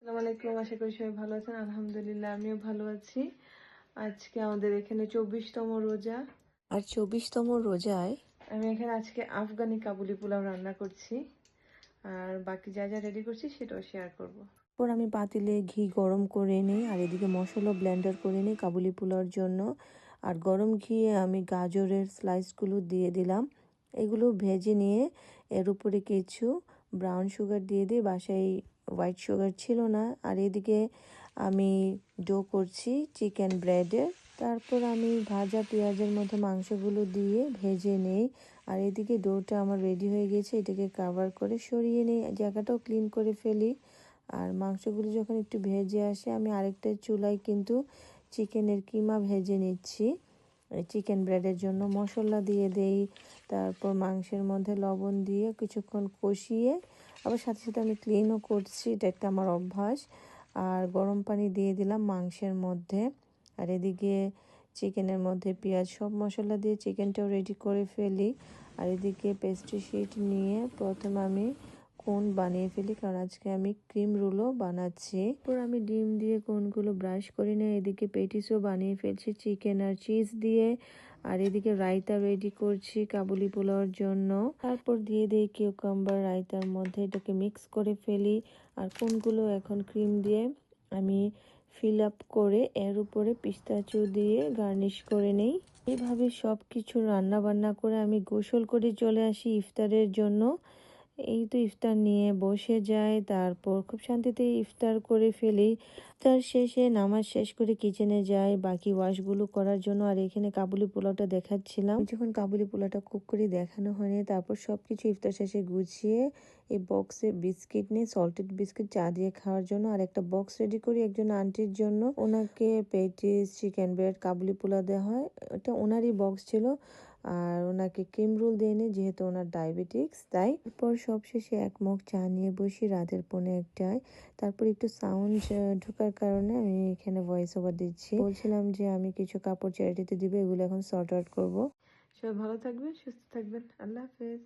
আসসালামু আলাইকুম, আশা করি সবাই ভালো আছেন। আলহামদুলিল্লাহ আমিও ভালো আছি। আজকে আমাদের এখানে 24তম রোজা। আর 24তম রোজায় আমি এখানে আজকে আফগানি কাবুলি পোলাও রান্না করছি, আর বাকি যা যা রেডি করছি সেটাও শেয়ার করব। পর আমি পাতিলে ঘি গরম করে নিই, আর এদিকে মশলা ব্লেন্ডার করে নিই কাবুলি পোলাওর জন্য। আর গরম ঘিয়ে আমি গাজরের স্লাইসগুলো দিয়ে দিলাম, এগুলো ভেজে নিয়ে এর উপরে কিছু ব্রাউন সুগার দিয়ে দিই, বাসায় হোয়াইট সুগার ছিল না। আর এদিকে আমি ডো করছি চিকেন ব্রেডের। তারপর আমি ভাজা পেঁয়াজের মধ্যে মাংসগুলো দিয়ে ভেজে নেই। আর এদিকে ডোটা আমার রেডি হয়ে গেছে, এটাকে কাভার করে সরিয়ে নিই, জায়গাটাও ক্লিন করে ফেলি। আর মাংসগুলো যখন একটু ভেজে আসে, আমি আরেকটা চুলায় কিন্তু চিকেনের কিমা ভেজে নিচ্ছি। চিকেন ব্রেডের জন্য মশলা দিয়ে দেই, তারপর মাংসের মধ্যে লবণ দিয়ে কিছুক্ষণ কষিয়ে আবার সাথে সাথে আমি ক্লিনও করছি, এটা একটা আমার অভ্যাস। আর গরম পানি দিয়ে দিলাম মাংসের মধ্যে। আর এদিকে চিকেনের মধ্যে পেঁয়াজ সব মশলা দিয়ে চিকেনটাও রেডি করে ফেলি। আর এদিকে পেস্ট্রি শিট নিয়ে প্রথমে আমি কোন বানিয়ে ফেলি, কারণ আজকে আমি ক্রিম রোলও বানাচ্ছি। এরপর আমি ডিম দিয়ে কোনগুলো ব্রাশ করে নিয়ে এদিকে পেটিসও বানিয়ে ফেলছি চিকেন আর চিজ দিয়ে। আর এদিকে রায়তা রেডি করছি কাবুলি পোলাওর জন্য। তারপর দিয়ে দিই কিউকাম্বার রায়তার মধ্যে, এটাকে মিক্স করে ফেলি। আর কোনগুলো এখন ক্রিম দিয়ে আমি ফিল আপ করে এর উপরে পিস্তাচিও দিয়ে গার্নিশ করে নেই। এইভাবে সব কিছু রান্না বান্না করে আমি গোসল করে চলে আসি ইফতারের জন্য। এই তো ইফতার নিয়ে বসে যায়, তারপর খুব শান্তিতে ইফতার করে ফেলি। ইফতার শেষে নামাজ শেষ করে কিচেনে যাই বাকি ওয়াশগুলো করার জন্য। আর এখানে কাবুলি পোলাওটা দেখাচ্ছিলাম, যখন কাবুলি পোলাওটা কুক করে দেখানো হয়নি, তারপর সবকিছু ইফতার শেষে গুছিয়ে এই বক্সে বিস্কিট নিয়ে, সল্টেড বিস্কিট চা দিয়ে খাওয়ার জন্য। আর একটা বক্স রেডি করি একজন আন্টির জন্য, ওনাকে পেটিস চিকেন ব্রেড কাবুলি পোলাও দেওয়া হয়, ওটা ওনারই বক্স ছিল। আর ওনাকে ক্রিম রোল দিয়ে নিই যেহেতু ওনার ডায়াবেটিক্স, তাই। এরপর সবশেষে এক মগ চা নিয়ে বসি রাতের 1:45টায়। তারপর একটু সাউন্ড ঢোকার কারণে আমি এখানে ভয়েস ওভার দিচ্ছি। বলছিলাম যে আমি কিছু কাপড় চ্যারিটিতে দিব, এগুলো এখন সর্ট আউট করবো। সবাই ভালো থাকবেন, সুস্থ থাকবেন। আল্লাহ হাফেজ।